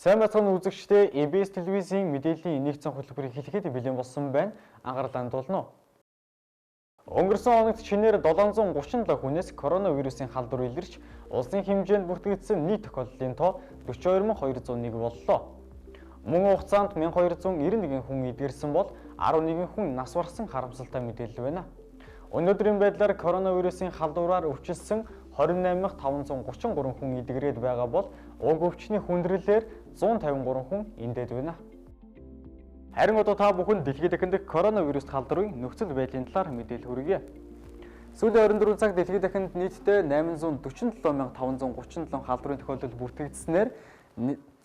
Сайн бацхан үзэгчдээ EBS телевизийн мэдээллийн нэгдсэн хөтөлбөрийг хэлэхэд бэлэн болсон байна. Анхаарлаа хандуулна уу. Өнгөрсөн хоногт шинээр 737 хүнээс коронавирусын халдвар илэрч улсын хэмжээнд бүртгэгдсэн нийт тохиолдлын тоо 42201 боллоо. Мөн хугацаанд 1291 хүн эдгэрсэн бол 11 хүн нас барсан харамсалтай мэдээлэл байна. Өнөөдрийн байдлаар коронавирусын халдвараар өвчлсөн 28533 хүн эдгэрээд байгаа бол уг өвчний хүндрэлээр 153 хүн эндээд байна. Харин одоо та бүхэн дэлхийд дахинд коронавирус халдварын нөхцөл байдлын талаар мэдээлэл хүргье. Сүүлийн 24 цагт дэлхийд дахинд нийтдээ 847,537 халдварын тохиолдол бүртгэгдсэнээр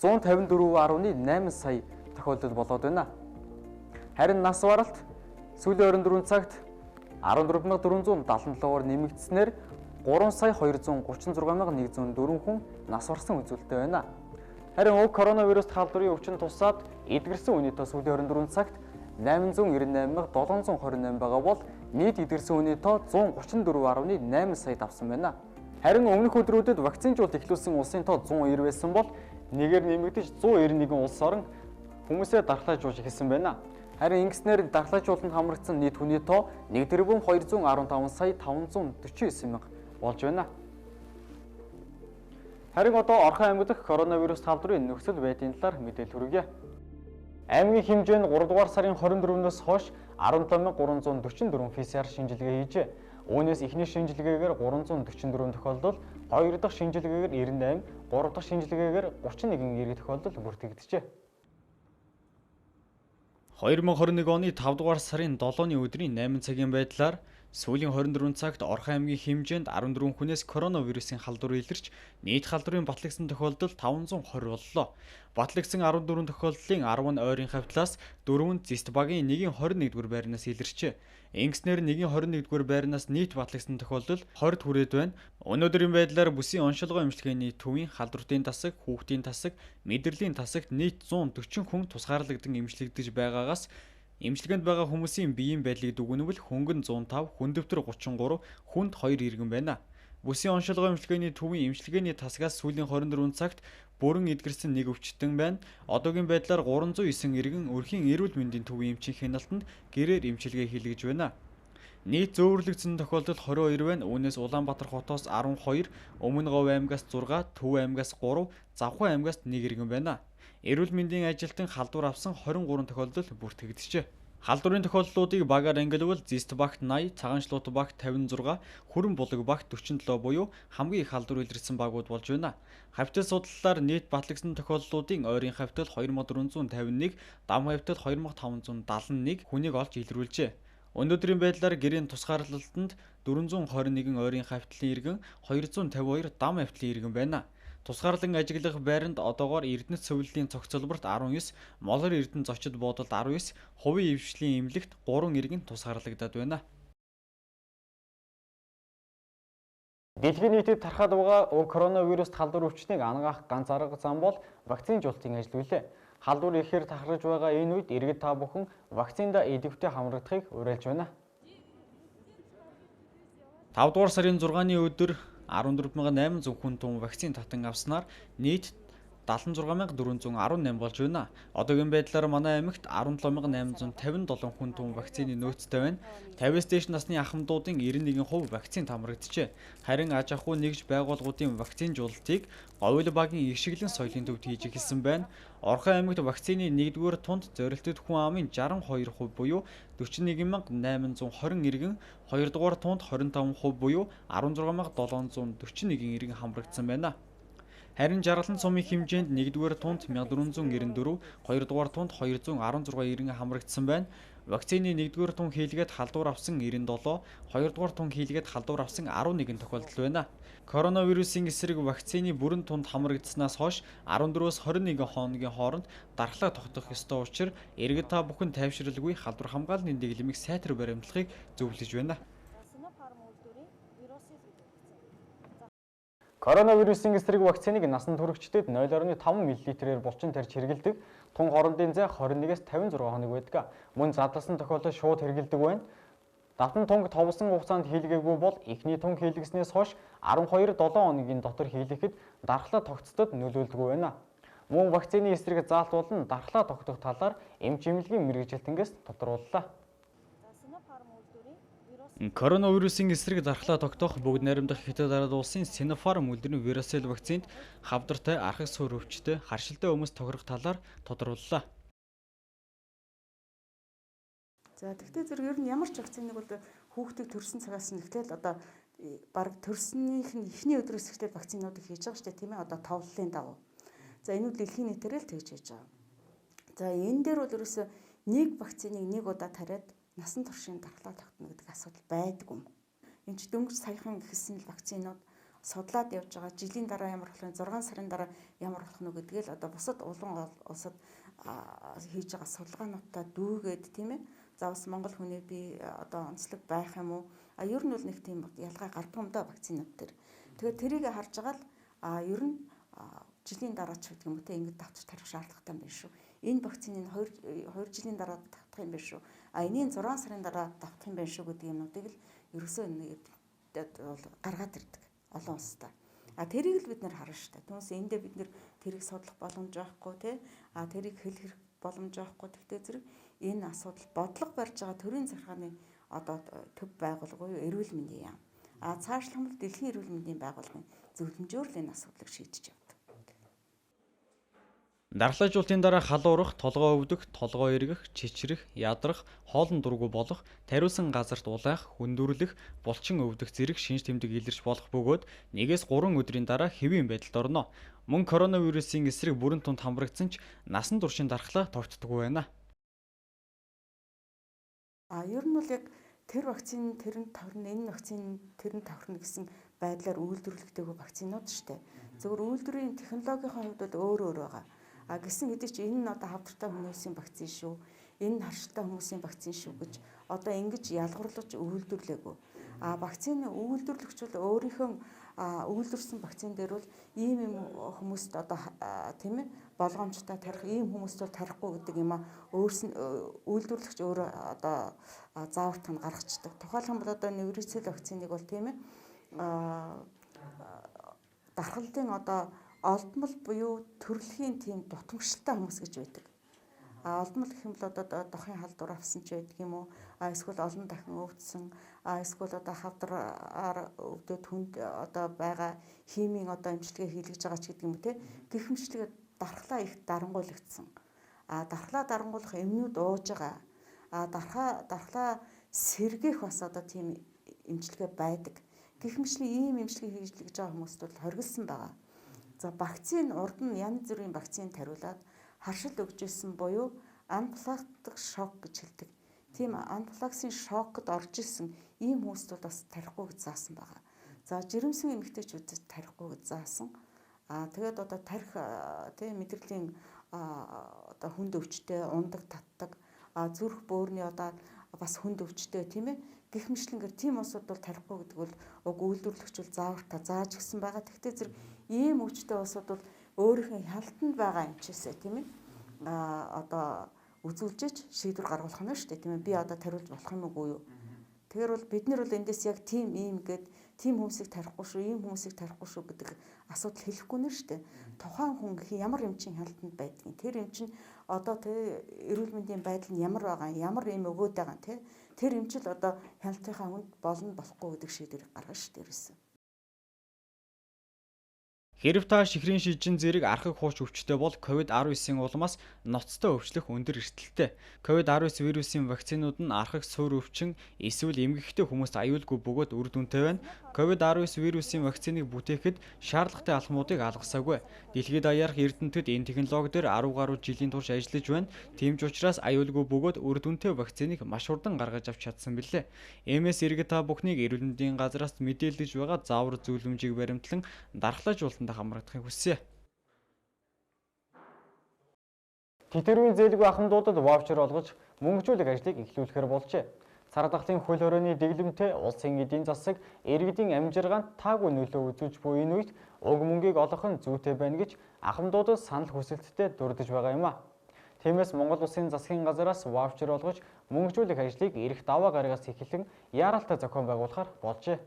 154.8 сая тохиолдол болоод байна. Харин нас баралт сүүлийн 24 цагт 14,477-оор нэмэгдснээр 3,236,104 хүн нас барсан үзүүлэлттэй байна. Харин уг коронавирус халдварын өвчин тусаад эдгэрсэн хүний тоо сүүлийн 24 цагт 898,728 байгаа бол нийт эдгэрсэн хүний тоо 134.8 сая давсан байна. Харин өмнөх өдрүүдэд вакцинжуулалт эхлүүлсэн улсын тоо 190 байсан бол нэгээр нэмэгдэж 191 улс орон хүмүүсээ дархлаажуулж эхэлсэн байна. Харин ингэснээр дархлаажуулалтанд хамрагдсан нийт хүний тоо 1,215 сая 549 мянга болж байна. Харин одоо Орхон аймаг дахь коронавирус халдварын нөхцөл байдлын талаар мэдээлэл хүргье. Аймгийн хэмжээнд 3 дугаар сарын 24-өөс хойш 17,344 PCR шинжилгээ хийжээ. Үүнээс эхний шинжилгээгээр 344 тохиолдол, 2 дахь шинжилгээгээр 98, 3 дахь шинжилгээгээр 31 эрэг тохиолдол бүртгэгджээ. 2021 оны 5 дугаар сарын 7-ны өдрийн 8 цагийн байдлаар сүүлийн 24 цагт Орхон аймгийн хэмжээнд 14 хүнээс коронавирусын халдвар илэрч нийт халдварын батлагдсан тохиолдол 520 боллоо. Батлагдсан 14 тохиолдлын 10 нь ойрын хавьтлаас 4 нь Зэст багийн 1-ийн 21-р байрнаас илэрчээ. Ингэснээр 1-ийн 21-р байрнаас нийт батлагдсан тохиолдол 20 хүрээд байна. Өнөөдрийн байдлаар бүсийн оншилгоо эмчилгээний төвийн халдвартын тасаг, хүүхдийн тасаг, мэдрэлийн тасагт нийт 140 хүн тусгаарлагдсан эмчлэгдэж байгаагаас эмчилгээнд байгаа хүмүүсийн биеийн байдлыг дүгнэвэл хөнгөн 105, хүндөвтөр 33, хүнд 2 иргэн байна. Бүсийн оншилгоо эмчилгээний төвийн эмчилгээний тасгаас сүүлийн 24 цагт бүрэн эдгэрсэн нэг өвчтөн байна. Одоогийн байдлаар 309 иргэн өрхийн эрүүл мэндийн төвийн эмчийн хяналтанд гэрээр эмчилгээ хийлгэж байна. Нийт зөөвөрлөгдсөн тохиолдол 22 байна. Үүнээс Улаанбаатар хотоос 12, Өмнө Говь аймгаас 6, Төв аймгаас 3, Завхан аймгаас 1 иргэн байна. Эрүүл мэндийн ажилтан халдвар авсан 23 тохиолдол бүртгэгджээ. Халдварын тохиолдлуудыг багаар ангилвал Зэст багт 80, Цагаанчлуут багт 56, Хүрэн булаг багт 47 буюу хамгийн их халдвар илэрсэн багууд болж байна. Хавьтал судлалаар нийт батлагдсан тохиолдлуудын ойрын хавьтал 2451, дам хавьтал 2571 хүнийг олж илрүүлжээ. Өнөөдрийн байдлаар гэрийн тусгаарлалтанд 421 ойрын хавьтлын иргэн, 252 дам хавьтлын иргэн байна. Тусгаарлан ажиглах байранд одоогоор Эрдэнэт цовллын цогцлборт 19, Молор Эрдэнэ зочид буудалд 19, хувийн эвшлийн эмнэлэгт 3 иргэн тусгаарлагдаад байна. Дэлхийн нийтэд тархаад байгаа коронавирус халдвар өвчнийг ангаах ганц арга зам бол вакцинжуулалтын ажил билээ. Халдвар ихээр тахарж байгаа энэ үед иргэд та бүхэн вакцинда идэвхтэй хамрагдахыг уриалж байна. 5 дугаар сарын 6-ны өдөр 14,800 хүн тун вакцин татан авснаар нийт 76,418 болж байна. Одоогийн байдлаар манай аймагт 17,857 хүн тун вакцины нөөцтэй байна. 50-с дээш насны ахмадуудын 91% вакцинт хамрагджээ. Харин аж ахуй нэгж байгууллагуудын вакцинжуулалтыг Говь багийн Ишиглэн соёлын төвд хийж эхэлсэн байна. Орхон аймагт вакцины 1-р тунд зорилттой хүн амын 62% буюу 41,820 иргэн, 2-р тунд 25% буюу 16,741 иргэн хамрагдсан байна. Харин Жаргалан сумын хэмжээнд 1-р тунд 1494, 2-р тунд 216 иргэн хамрагдсан байна. Вакцины 1-р тун хийлгээд халдвар авсан 97, 2-р тун хийлгээд халдвар авсан 11 тохиолдол байна. Коронавирусын эсрэг вакцины бүрэн тунд хамрагдсанаас хойш 14-өөс 21 хоногийн хооронд дархлаа тогтоох ёстой учраас иргэд та бүхэн тайвшралгүй халдвар хамгааллын дэглэмийг сайтар баримтлахыг зөвлөж байна. Коронавирусын эсрэг вакциныг насанд хүрэгчдэд 0.5 мл-ээр булчин тарьж хэрэглэдэг. Тун хоорондын зай 21-с 56 хоног байдаг. Мөн задлсан тохиолдолд шууд хэрэглэдэг байна. Давтан тунг товлсон хугацаанд хийлгээгүй бол эхний тунг хийлгэснээс хойш 12-7 хоногийн дотор хийлгэхэд дархлаа тогтцоход нөлөөлдөг байна. Мөн вакцины эсрэг заалтуулан дархлаа тогтоох талаар эмч эмнэлгийн мэргэжилтэнгээс тодрууллаа. Коронавирусын эсрэг дархлаа тогтоох бүгд найрамдах Хятад ард улсын Sinopharm үлдэрийн Verocell вакцинд хавдартай, архаг суурь өвчтөй, харшилтай хүмүүс тохирох талаар тодрууллаа. За тэгтээ зэрэг ер нь ямар ч вакциныг бол хүүхдийг төрсөн цагаас нь эхлээл одоо баг төрснийх нь эхний өдрөөс эхлээл вакцинуудыг хийж байгаа шүү дээ, тийм ээ, одоо товлолын дагуу. За энэ нь дэлхийн нийтээр л тэгж хийж байгаа. За энэ дээр бол ерөөсөө нэг вакциныг нэг удаа тариад насан туршийн дархлаа тогтно гэдэг асуудал байдгүй юм. Энд ч дөнгөж саяхан гэхсэн л вакцинууд судлаад явж байгаа. Жилийн дараа ямар болох вэ? 6 сарын дараа ямар болох нь гэдгээ л одоо бусад улан улсад хийж байгаа судалгаануудаа дүүгээд, тийм ээ. За бас Монгол хүний би одоо онцлог байх юм уу? Ер нь бол нэг тийм ялгаа гардаг юм да вакцинууд төр. Тэгэхээр тэрийг харж байгаа л ер нь жилийн дараа ч гэдэг юм уу те ингэж давтаж тарих шаардлагатай юм байна шүү. Энэ вакциныг 2 жилийн дараа давтах юм байна шүү. Энийн 6 сарын дараа давтах юм байна шүү гэдэг юмнуудыг л ерөөсөө бол гаргаад ирдэг олон улстай. Тэрийг л бид нэр харна шүү дээ. Түүнээс эндээ бид нэр тэрийг судлах боломж байхгүй те. Тэрийг хэлэх хэрэг боломж байхгүй. Тэгтээ зэрэг энэ асуудал бодлого барьж байгаа төрийн захиргааны одоо төв байгууллагын эрүүл мэндийн яам. Цаашлах нь дэлхийн эрүүл мэндийн байгууллагын зөвлөмжөөр л энэ асуудлыг шийдэж явдаг. Дархлаажуултын дараа халуурах, толгой өвдөх, толгой эргэх, чичрэх, ядрах, хоолн дургүй болох, тариусан газарт улайх, хүндүрлэх, булчин өвдөх зэрэг шинж тэмдэг илэрч болох бөгөөд 1-3 өдрийн дараа хэвийн байдалд орно. Мөн коронавирусын эсрэг бүрэн тунд хамрагдсан ч насан туршийн дархлаа тогтдоггүй байна. Ер нь бол яг тэр вакцины тэрэнд тохирно, энэ вакцины тэрэнд тохирно гэсэн байдлаар үйлдвэрлэгдэх вакцинууд шүү дээ. Зөвхөн үйлдвэрийн технологийн хувьд бол өөр байгаа. Гэсэн хэдий ч энэ нь одоо хавдартай хүмүүсийн вакцин шүү, энэ нь харшилтай хүмүүсийн вакцин шүү гэж одоо ингэж ялгарлаж үйлдвэрлэегүй. Вакцины үйлдвэрлэгч бол өөрийнхөө үйлдвэрсэн вакцин дээр бол ийм юм хүмүүст одоо тийм ээ болгоомжтой тарих, ийм хүмүүст бол тарихгүй гэдэг юм үйлдвэрлэгч өөрөө одоо заавартыг нь гаргацдаг. Тухайлбал одоо Verocell вакциныг бол тийм ээ дархлалын одоо олдмол буюу төрөлхийн тийм дутмагшилтай хүмүүс гэж байдаг. Олдмол гэх юм бол одоо дохын халдвар авсан ч байдаг юм уу? Эсвэл олон дахин өвдсөн, эсвэл одоо хавдраар өвдөд хүнд одоо байгаа химийн одоо эмчилгээ хийлгэж байгаа ч гэдэг юм те. Гэхмэчлэг дархлаа их дарангуйлагдсан. Дархлаа дарангуулах эмнүүд ууж байгаа. Дархлаа сэргээх бас одоо тийм эмчилгээ байдаг. Гэхмэчлэг ийм эмчилгээ хийлгэж байгаа хүмүүст бол хоригдсан байгаа. За вакцины урд нь янз бүрийн вакцины тариулаад харшил өгж исэн буюу анафилактик шок гэж хэлдэг. Тийм анафилаксийн шокод орж исэн ийм хүмүүст бол бас тарихгүй гэж заасан байгаа. За жирэмсэн эмэгтэйчүүдэд тарихгүй гэж заасан. Тэгээд одоо тарих тийм мэдрэлийн одоо хүнд өвчтэй, ундаг, татдаг, зүрх бөөрийн одоо бас хүнд өвчтэй тийм ээ. Гэх мэтлэнгээр тийм улсууд бол тарихгүй гэдэг бол уг үйлдвэрлэгч бол заавартаа зааж гисэн байгаа. Тэгтээ зэрэг ийм өвчтэй улсууд бол өөрийнхөө хяналтанд байгаа эмчээсээ тийм ээ одоо үзүүлжиж шийдвэр гаргуулах нь шүү дээ тийм ээ. Би одоо тариулж болох юм уу юу? Тэгэхээр бол бид нар бол эндээс яг тийм ийм гээд тийм хүмүүсийг тарихгүй шүү, ийм хүмүүсийг тарихгүй шүү гэдэг асуудал хэлэхгүй нэ шүү дээ. Тухайн хүн ямар эмчийн хяналтанд байдгийг тэр эмч нь одоо тэ эрүүл мэндийн байдал нь ямар байгаа, ямар ийм өгөөд байгаа тэ тэр эмчил одоо хяналтынхаа хүнд болно болохгүй гэдэг шийдвэрийг гаргана шүү дээ ерөөсөн. Хэрэв та чихрийн шижин зэрэг архаг хууч өвчтэй бол COVID-19-ийн улмаас ноцтой өвчлөх өндөр эрсдэлтэй. COVID-19 вирусын вакцинууд нь архаг суурь өвчин эсвэл эмгэгтэй хүмүүст аюулгүй бөгөөд үр дүнтэй байна. COVID-19 вирусын вакциныг бүтээхэд шаардлагатай алхмуудыг алгасаагүй. Дэлхийд даяарх эрдэмтэд энэ технологи дээр 10 гаруй жилийн турш ажиллаж байна. Тийм ч учраас аюулгүй бөгөөд үр дүнтэй вакциныг маш хурдан гаргаж авч чадсан билээ. Эмээс иргэд та бүхнийг эрүүл мэндийн газраас мэдээлж байгаа заавар зөвлөмжийг баримтлан дархлаажуултанд хамрагдахыг хүсье. Тэтгэврийн зээлгүй ахмадуудад ваучер олгож мөнгөжүүлэх ажлыг эхлүүлэхээр болжээ. Сар дахлын хөл хорионы дэглэмтэй улсын эдийн засаг иргэдийн амжиргаанд таагүй нөлөө үзүүлж буй энэ үед уг мөнгийг олох нь зүйтэй байна гэж ахмадуудад санал хүсэлттэй дурдж байгаа юм а. Тиймээс Монгол Улсын засгийн газараас ваучер олгож мөнгөжүүлэх ажлыг эх даваа гарагаас эхлэн яаралтай зохион байгуулахар болжээ.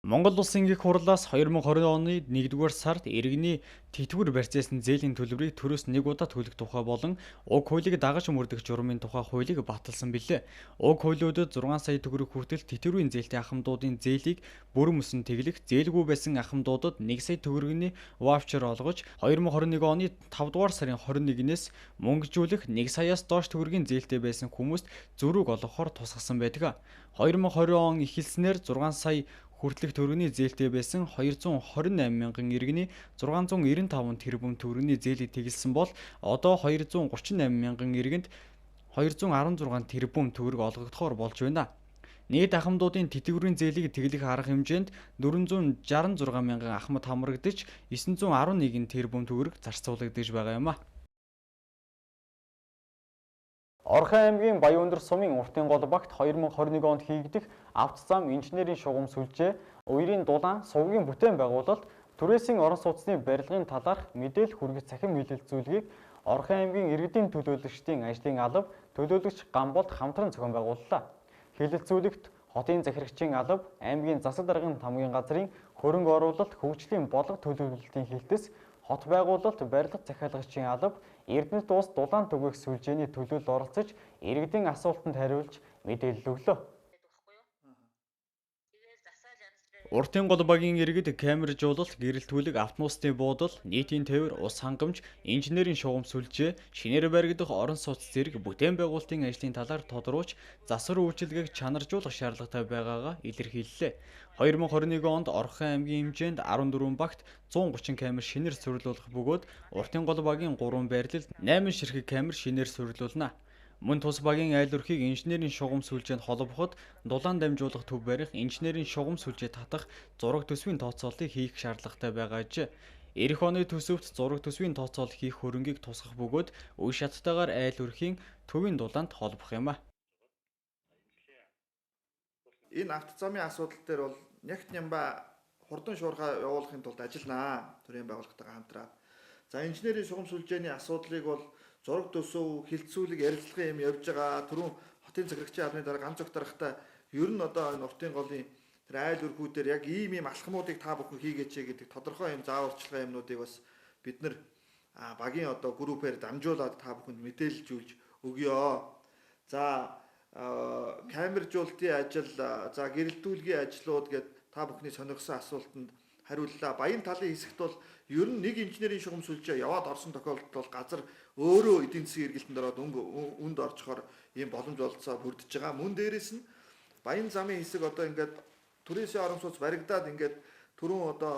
Монгол Улсын их хурлаас 2020 оны 1-р сард иргэний тэтгэвэр барьцаасан зээлийн төлбөрийг төрөөс нэг удаа төлөх тухай болон уг хуулийг дагаж мөрдөх журмын тухай хуулийг баталсан билээ. Уг хуулиудад 6 сая төгрөг хүртэл тэтгэврийн зээлтэй ахмадуудын зээлийг бүрэн мөсөн тэглэх, зээлгүй байсан ахмадуудад 1 сая төгрөгийн ваучер олгож 2021 оны 5-р сарын 21-ээс мөнгөжүүлэх 1 саяас доош төгрөгийн зээлтэй байсан хүмүүст зөрүүг олгохоор тусгасан байдаг. 2020 он эхэлснээр 6 сая хүртэлх төгрөгийн зээлтэй байсан 228 мянган иргэний 695 тэрбум төгрөгийн зээлийг тэгэлсэн бол одоо 238 мянган иргэнд 216 тэрбум төгрөг олгогдохоор болж байна. Нийт ахмадуудын тэтгэврийн зээлийг тэглэх арга хэмжээнд 466 мянган ахмад хамрагдаж 911 тэрбум төгрөг зарцуулагдаж байгаа юм а. Орхон аймгийн Баянөндөр сумын уртын гол багт 2021 онд хийгдэх авто зам инженерийн шугам сүлжээ, уярын дулаан, сувгийн бүтээн байгуулалт, түрээсийн орон сууцны барилгын талаарх мэдээлэл хүргэх цахим мэдээлэлцүүлгийг Орхон аймгийн иргэдийн төлөөлөгчдийн ажлын алба, төлөөлөгч Гамболд хамтран зохион байгууллаа. Хэлэлцүүлэгт хотын захирагчийн алба, аймгийн засаг даргын тамгын газрын хөрөнгө оруулалт, хөгжлийн бодлого төлөвлөлтийн хилтэс, хот байгуулалт, барилга захиалагчийн алба, Эрдэнэт улс дулаан түгээх сүлжээний төлөөлөлд оролцож, иргэдийн асуултанд хариулж мэдээлэл өглөө. Уртын гол багийн иргэд камержуулалт, гэрэлтүүлэг, автомобиль буудал, нийтийн тээвэр, ус хангамж, инженерийн шугам сүлжээ, шинээр баригдах орон сууц зэрэг бүтээн байгуулалтын ажлын талаар тодруулж, засвар үйлчилгээг чанаржуулах шаардлагатай байгаагаа илэрхийллээ. 2021 онд Орхон аймгийн хэмжээнд 14 багт 130 камер шинээр суурилуулах бөгөөд уртын гол багийн 3 байрлалд 8 ширхэг камер шинээр суурилуулна. Мөн тус багийн айл өрхийг инженерийн шугам сүлжээнд холбоход дулаан дамжуулах төв барих, инженерийн шугам сүлжээ татах, зураг төсвийн тооцоолтыг хийх шаардлагатай байгаа аж. Эх оны төсөвт зураг төсвийн тооцоолол хийх хөрөнгийг тусгах бөгөөд үе шаттайгаар айл өрхийн төвийн дулаанд холбох юм а. Энэ авто замын асуудал дээр бол нягт нямба хурдан шуурхай явуулахын тулд ажилланаа төрийн байгууллагатайгаа хамтраад. За инженерийн шугам сүлжээний асуудлыг бол зураг төсөв, хилцүүлэг, ярилцлагын юм явж байгаа. Түрүүн хотын захирагчийн албаны дараа ганц огторхтой ер нь одоо энэ уртын голын тэр айл өрхүүдээр яг ийм алхмуудыг та бүхэн хийгээч гэдэг тодорхой юм зааварчилгаа юмнуудыг бас бид нар багийн одоо группээр дамжуулаад та бүхэнд мэдээлжүүлж өгье. За камержуулалтын ажил, за гэрэлтүүлгийн ажлууд гэдэг та бүхний сонирхсан асуултанд хариуллаа. Баян талын хэсэгт бол ер нь нэг инженерийн шугам сүлжээ яваад орсон тохиолдолд бол газар өөрөө эдийн засгийн эргэлтэнд ороод үнд орчхоор ийм боломж олцоо бүрдэж байгаа. Мөн дээрээс нь баян замын хэсэг одоо ингээд түрээсийн орон сууц баригдаад ингээд түрүүн одоо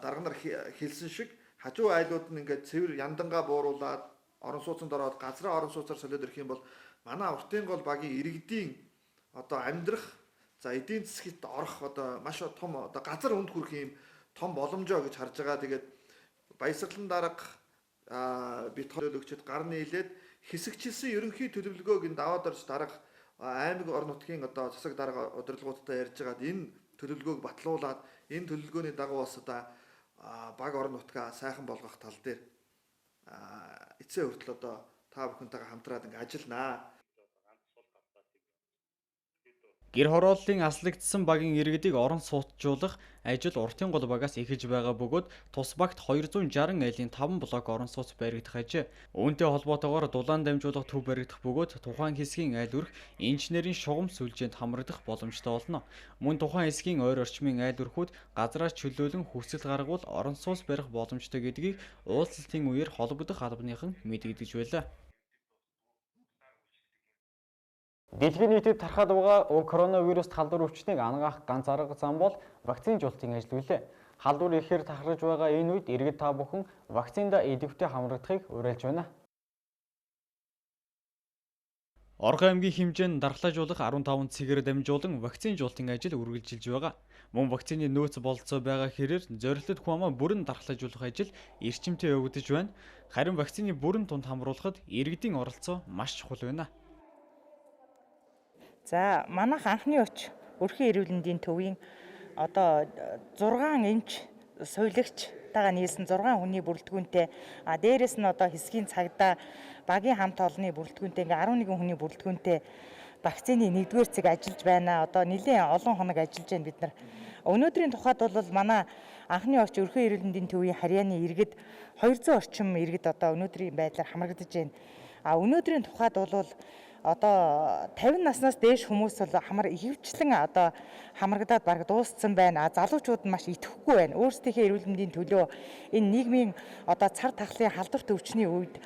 дарга нар хэлсэн шиг хажуу айлууд нь ингээд цэвэр яндангаа бууруулад орон сууцанд ороод газраа орон сууцаар солиод ирэх юм бол манай уртын гол багийн иргэдийн одоо амьдрах, за эдийн засгт орох одоо маш том одоо газар үнд хүрэх юм том боломжоо гэж харж байгаа. Тэгээд баясгалан дарга бит төлөөлөгчд гар нийлээд хэсэгчилсэн ерөнхий төлөвлөгөөг энэ даваад орж дарга аймаг орон нутгийн одоо засаг дарга удирдлагуудтай ярьж байгаад энэ төлөвлөгөөг батлуулаад энэ төлөвлөгөөний дагуу бас одоо баг орон нутгаа сайхан болгох тал дээр эцсийн хүртэл одоо та бүхэнтэйгээ хамтраад ингэ ажилланаа. Гэр хорооллын аслагдсан багийн иргэдийг орон сууцжуулах ажил уртын гол багаас эхэлж байгаа бөгөөд тус багт 260 айлын 5 блок орон сууц баригдах ажээ. Үүнтэй холбоотойгоор дулаан дамжуулах төв баригдах бөгөөд тухайн хэсгийн айл өрх инженерийн шугам сүлжээнд хамрагдах боломжтой болно. Мөн тухайн хэсгийн ойр орчмын айл өрхүүд газраас чөлөөлөн хүсэл гаргавал орон сууц барих боломжтой гэдгийг уулзалтын үеэр холбогдох албаныхан мэдэгдэж байлаа. Дэлхийн нийтэд тархаад байгаа коронавируст халдвар өвчнийг ангаах ганц арга зам бол вакцинжуулалтын ажил билээ. Халдвар ихээр тахарж байгаа энэ үед иргэд та бүхэн вакциндаа идэвхтэй хамрагдахыг уриалж байна. Орхон аймгийн хэмжээнд дархлаажуулах 15 цэгээр дамжуулан вакцинжуулалтын ажил үргэлжилж байгаа. Мөн вакцины нөөц бололцоо байгаа хэрээр зорилттой хүмээ бүрэн дархлаажуулах ажил эрчимтэй явагдаж байна. Харин вакцины бүрэн тунд хамруулахад иргэдийн оролцоо маш чухал байна. За манайх анхны өч өрхийн эрүүл мэндийн төвийн одоо 6 эмч сувилагчтайгаа нийлсэн 6 хүний бүрэлдэхүүнтэй дээрэс нь одоо хэсгийн цагдаа багийн хамт олонны бүрэлдэхүүнтэй ингээ 11 хүний бүрэлдэхүүнтэй вакцины 1-р цэг ажиллаж байна. Одоо нэлээд олон хоног ажиллаж байна бид нар. Өнөөдрийн тухайд бол манай анхны орч өрхөө эрүүл мэндийн төвийн харьяаны иргэд 200 орчим иргэд одоо өнөөдрийн байдлаар хамрагдаж байна. А өнөөдрийн тухайд бол одоо 50 наснаас дээш хүмүүс бол ихэвчлэн одоо хамрагдаад бараг дууссан байна. Залуучууд нь маш итгэхгүй байна. Өөрсдийнхээ эрүүл мэндийн төлөө энэ нийгмийн одоо цар тахлын халдварт өвчний үед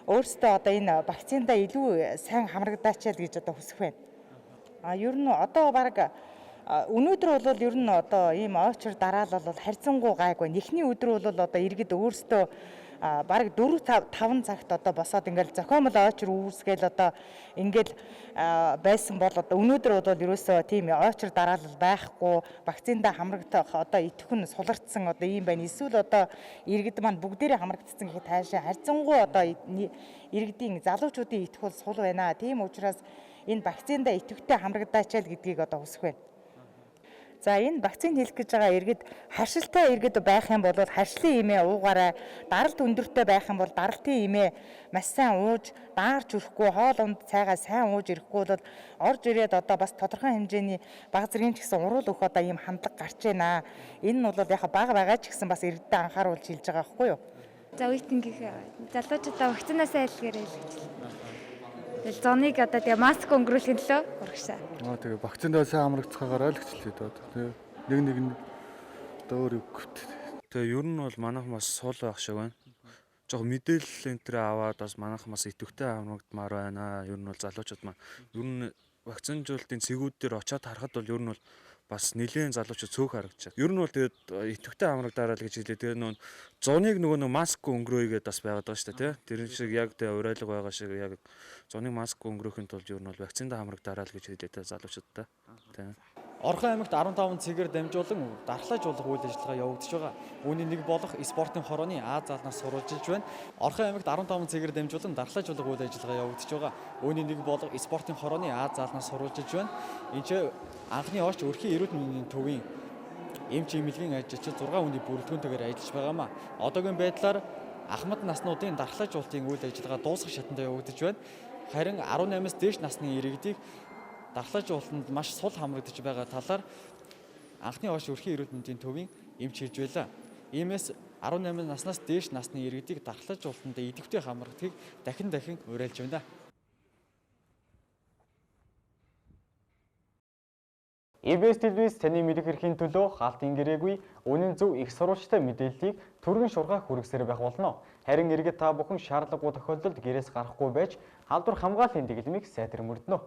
өөрсдөө одоо энэ вакциндаа илүү сайн хамрагдаачаал гэж одоо хүсэх байна. Ер нь одоо бараг өнөөдөр бол ер нь одоо ийм ойчор дараал бол харьцангуй гайгүй. Эхний өдөр бол одоо иргэд өөрсдөө бараг 4-5 цагт одоо босоод ингээл зохиомл ойчор үүсгээл одоо ингээл байсан бол одоо өнөөдөр бол ерөөсөө тийм ойчор дараал байхгүй, вакциндаа хамрагдах одоо итгэх нь сулардсан одоо ийм байна. Эсвэл одоо иргэд маань бүгдээрээ хамрагдсан гэхэд таашаа харьцангуй одоо иргэдийн залуучуудын итгэх бол сул байна. Тийм учраас энэ вакциндаа итгэвтэй хамрагдаачаал гэдгийг одоо хүсэх байна. За энэ вакцин хийх гэж байгаа иргэд харшилтай иргэд байх юм бол харшлын имээ уугаарай. Даралт өндөртэй байх юм бол даралтын имээ маш сайн ууж, даарч өрөхгүй, хоол унд цайгаа сайн ууж ирэхгүй бол орж ирээд одоо бас тодорхой хэмжээний бага зэргийн ч гэсэн уруул өгөх одоо ийм хандлага гарч байна. Энэ нь бол яг бага байгаа ч гэсэн бас иргэдэд анхааруулж хэлж байгаа байхгүй юу? За үеийнхнийх залуучуудаа вакцинаасаа айлгаарай л гэж. Тэгэл зоныг одоо тэгээ маск өнгөрүүлэхин лөө урагшаа. Тэгээ вакциндаа сайн хамрагдцгаагаар ойлгочлээ доо. Тэгээ нэг одоо өөр өгөхт. Тэгээ ер нь бол манайх бас сул байх шиг байна. Жог мэдээлэл энэ төр аваад бас манайх бас идэвхтэй хамрагдмаар байна. Ер нь бол залуучууд маань ер нь вакцинжуулалтын цэгүүд дээр очиад харахад бол ер нь бол бас нэлээд залуучууд цөөх харагдчихаг. Ер нь бол тэгээд идэвхтэй хамрагдаарай л гэж хэлээ. Тэгээ нөө зуныг нөгөө маск өнгөрөөгээд бас байгаад байгаа шүү дээ, тий. Тэр шиг яг тэ урайлга байгаа шиг яг зуныг маск өнгөрөөхийн тулд ер нь бол вакциндаа хамрагдаарай л гэж хэлээ тэ залуучуудтай. Тий. Орхон аймагт 15 цэгээр дамжуулан дархлаажуулах үйл ажиллагаа явагдаж байгаа. Үүний нэг болох спортын хорооны А залнаас сурвалжилж байна. Орхон аймагт 15 цэгээр дамжуулан дархлаажуулах үйл ажиллагаа явагдаж байгаа. Үүний нэг болох спортын хорооны А залнаас сурвалжилж байна. Энд ч анхны орч өрхийн эрүүл мэндийн төвийн эмч эмнэлгийн ажилчид 6 хүний бүрэлдэхүүнтэйгээр ажиллаж байгаамаа. Одоогийн байдлаар ахмад наснуудын дархлаажуулалтын үйл ажиллагаа дуусах шатанд явагдаж байна. Харин 18-аас дээш насны иргэдийг дархлаажуулалтанд маш сул хамрагдаж байгаа талаар анхны орч өрхийн эрүүл мэндийн төвийн эмч хэлж байлаа. Иймээс 18 наснаас дээш насны иргэдийг дархлаажуулалтанд идэвхтэй хамрагдахыг дахин уриалж байна. EBS телевиз таны мэдэх эрхийн төлөө хаалтын гэрээгүй үнэн зөв их сурвалжтай мэдээллийг түргэн шургах хүргэсээр байх болно. Харин иргэд та бүхэн шаардлагагүй тохиолдолд гэрээс гарахгүй байж халдвар хамгааллын дэглэмийг сайтар мөрдөнө.